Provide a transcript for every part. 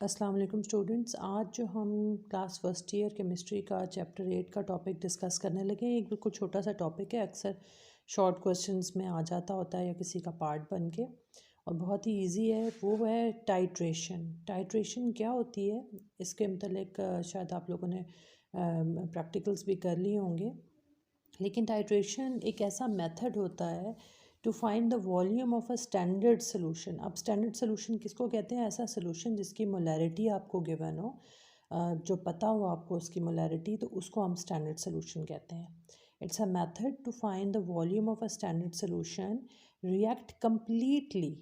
अस्सलाम वालेकुम स्टूडेंट्स। आज जो हम क्लास फर्स्ट ईयर केमिस्ट्री का चैप्टर 8 का टॉपिक डिस्कस करने लगे हैं, एक बिल्कुल छोटा सा टॉपिक है, अक्सर शॉर्ट क्वेश्चंस में आ जाता होता है या किसी का पार्ट बन के, और बहुत ही इजी है। वो है टाइट्रेशन। टाइट्रेशन क्या होती है, इसके मतलब शायद आप लोगों ने प्रैक्टिकल्स भी कर लिए होंगे, लेकिन टाइट्रेशन एक ऐसा मेथड होता है to find the volume of a standard solution. अब स्टैंडर्ड सोल्यूशन किसको कहते हैं? ऐसा सोल्यूशन जिसकी मोलैरिटी आपको गिवन हो, जो पता हो आपको उसकी मोलैरिटी, तो उसको हम स्टैंडर्ड सोल्यूशन कहते हैं। It's a method to find the volume of a standard solution react completely,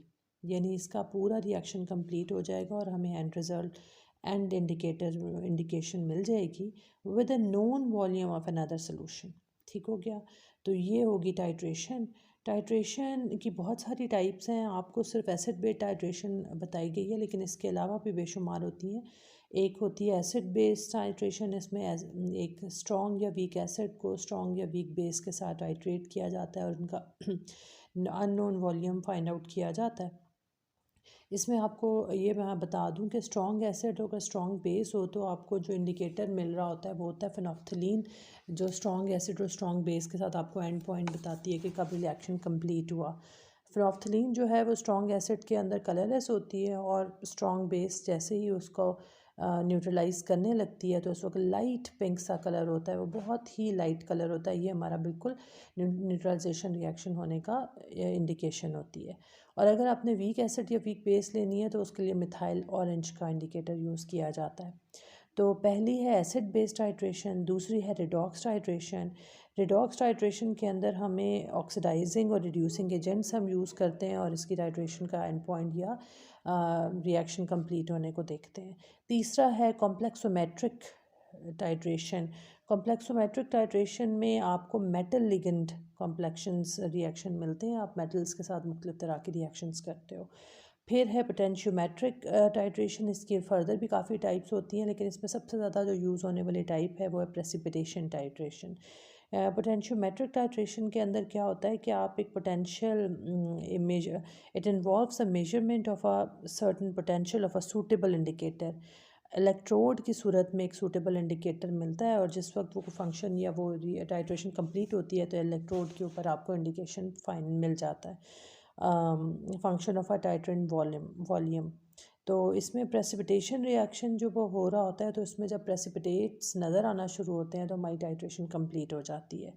यानी इसका पूरा रिएक्शन कंप्लीट हो जाएगा और हमें एंड रिजल्ट एंड इंडिकेशन मिल जाएगी with a known volume of another solution. ठीक हो गया? तो ये होगी टाइट्रेशन। टाइट्रेशन की बहुत सारी टाइप्स हैं, आपको सिर्फ एसिड बेस्ड टाइट्रेशन बताई गई है, लेकिन इसके अलावा भी बेशुमार होती हैं। एक होती है एसिड बेस्ड टाइट्रेशन, इसमें एक स्ट्रॉन्ग या वीक एसिड को स्ट्रॉन्ग या वीक बेस के साथ टाइट्रेट किया जाता है और उनका अननोन वॉल्यूम फाइंड आउट किया जाता है। इसमें आपको ये मैं बता दूं कि स्ट्रॉन्ग एसिड अगर स्ट्रॉन्ग बेस हो तो आपको जो इंडिकेटर मिल रहा होता है वो होता है फिनोफ्थलीन, जो स्ट्रॉन्ग एसिड और स्ट्रॉन्ग बेस के साथ आपको एंड पॉइंट बताती है कि कब रिएक्शन कंप्लीट हुआ। फिनोफ्थलीन जो है वो स्ट्रॉन्ग एसिड के अंदर कलरलेस होती है और स्ट्रॉन्ग बेस जैसे ही उसको न्यूट्रलाइज करने लगती है तो उस वक्त लाइट पिंक सा कलर होता है, वो बहुत ही लाइट कलर होता है। ये हमारा बिल्कुल न्यूट्रलाइजेशन रिएक्शन होने का इंडिकेशन होती है। और अगर आपने वीक एसिड या वीक बेस लेनी है तो उसके लिए मिथाइल ऑरेंज का इंडिकेटर यूज़ किया जाता है। तो पहली है एसिड बेस्ड टाइट्रेशन, दूसरी है रिडॉक्स टाइट्रेशन। रिडॉक्स टाइट्रेशन के अंदर हमें ऑक्सीडाइजिंग और रिड्यूसिंग एजेंट्स हम यूज़ करते हैं और इसकी टाइट्रेशन का एंड पॉइंट या रिएक्शन कंप्लीट होने को देखते हैं। तीसरा है कॉम्प्लेक्सोमेट्रिक टाइट्रेशन। कॉम्प्लेक्सोमेट्रिक टाइट्रेशन में आपको मेटल लिगेंड कॉम्प्लेक्शंस रिएक्शन मिलते हैं, आप मेटल्स के साथ मुख्तलिफ तरह की रिएक्शंस करते हो। फिर है पोटेंशियोमेट्रिक टाइट्रेशन, इसकी फर्दर भी काफ़ी टाइप्स होती हैं, लेकिन इसमें सबसे ज़्यादा जो यूज़ होने वाली टाइप है वो है प्रेसिपिटेशन टाइट्रेशन। पोटेंशियोमेट्रिक टाइट्रेशन के अंदर क्या होता है कि आप एक potential measure, it involves a measurement of a certain potential of a suitable indicator. Electrode की सूरत में एक सूटेबल इंडिकेटर मिलता है और जिस वक्त वो फंक्शन या वो टाइट्रेशन कंप्लीट होती है तो इलेक्ट्रोड के ऊपर आपको इंडिकेशन फाइन मिल जाता है, function of a titrant volume. तो इसमें प्रेसिपिटेशन रिएक्शन जो वो हो रहा होता है, तो इसमें जब प्रेसिपिटेट्स नज़र आना शुरू होते हैं तो हमारी टाइट्रेशन कंप्लीट हो जाती है।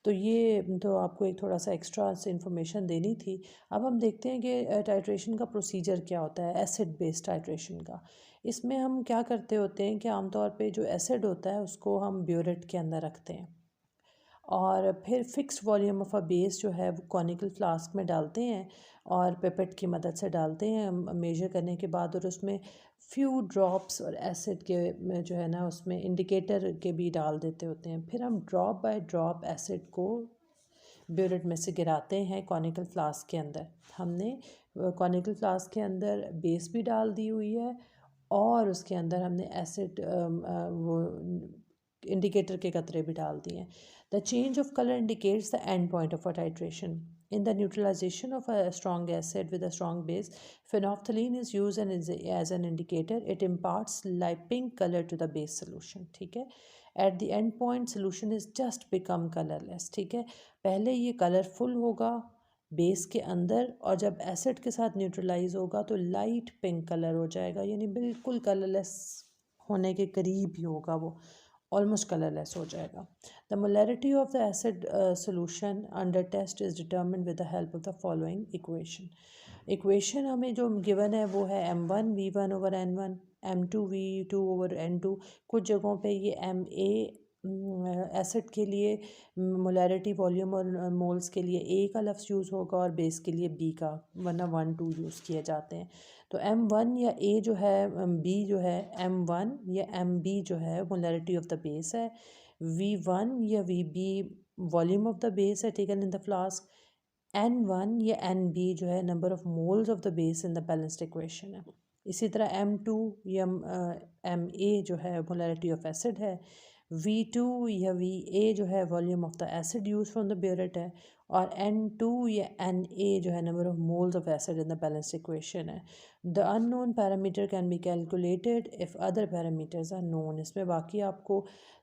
तो ये तो आपको एक थोड़ा सा एक्स्ट्रा से इंफॉर्मेशन देनी थी। अब हम देखते हैं कि टाइट्रेशन का प्रोसीजर क्या होता है एसिड बेस्ड टाइट्रेशन का। इसमें हम क्या करते होते हैं कि आमतौर पे जो एसिड होता है उसको हम ब्यूरेट के अंदर रखते हैं और फिर fixed volume of a base जो है वो कॉनिकल फ्लास्क में डालते हैं और पिपेट की मदद से डालते हैं मेजर करने के बाद, और उसमें फ्यू ड्रॉप्स और एसिड के जो है ना उसमें इंडिकेटर के भी डाल देते होते हैं। फिर हम ड्रॉप बाय ड्रॉप एसिड को ब्यूरेट में से गिराते हैं कॉनिकल फ्लास्क के अंदर। हमने कॉनिकल फ्लास्क के अंदर बेस भी डाल दी हुई है और उसके अंदर हमने एसिड वो इंडिकेटर के कतरे भी डाल दिए हैं। The change of colour indicates the end point of a titration. In the neutralization of a strong acid with a strong base, phenolphthalein is used as an indicator. It imparts light pink color to the base solution. ठीक है? At the end point, solution is just become colorless. ठीक है? पहले ये colourful होगा base के अंदर और जब एसिड के साथ न्यूट्रलाइज होगा तो लाइट पिंक कलर हो जाएगा, यानी बिल्कुल कलरलेस होने के करीब ही होगा, वो ऑलमोस्ट कलरलेस हो जाएगा। The molarity of the acid solution under test is determined with the help of the following equation. Equation हमें जो गिवन है वो है M1 V1/N1, M2 V2/N2। कुछ जगहों पे ये MA एसिड के लिए मोलैरिटी वॉल्यूम और मोल्स के लिए ए का लफ्ज़ यूज़ होगा और बेस के लिए बी का, वरना 1 2 यूज़ किए जाते हैं। तो M1 या ए जो है, बी जो है, M1 या MB जो है मोलैरिटी ऑफ द बेस है, V1 या VB volume of the base है taken in the flask, N1 या NB जो है number of moles of the base in the balanced equation है। इसी तरह M2 या MA जो है मोलैरिटी ऑफ एसिड है, V2 या Va जो है volume of the acid use from the burette है, और N2 या Na जो है number of moles of acid in the balanced equation है। The unknown parameter can be calculated if other parameters are known. इसमें बाकी आपको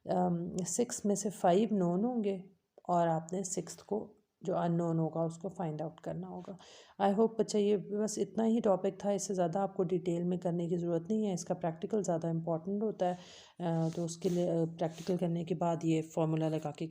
6 में से 5 नोन होंगे और आपने 6th को जो अननोन होगा उसको फाइंड आउट करना होगा। आई होप बच्चा ये बस इतना ही टॉपिक था, इससे ज़्यादा आपको डिटेल में करने की ज़रूरत नहीं है। इसका प्रैक्टिकल ज़्यादा इंपॉर्टेंट होता है, तो उसके लिए प्रैक्टिकल करने के बाद ये फार्मूला लगा के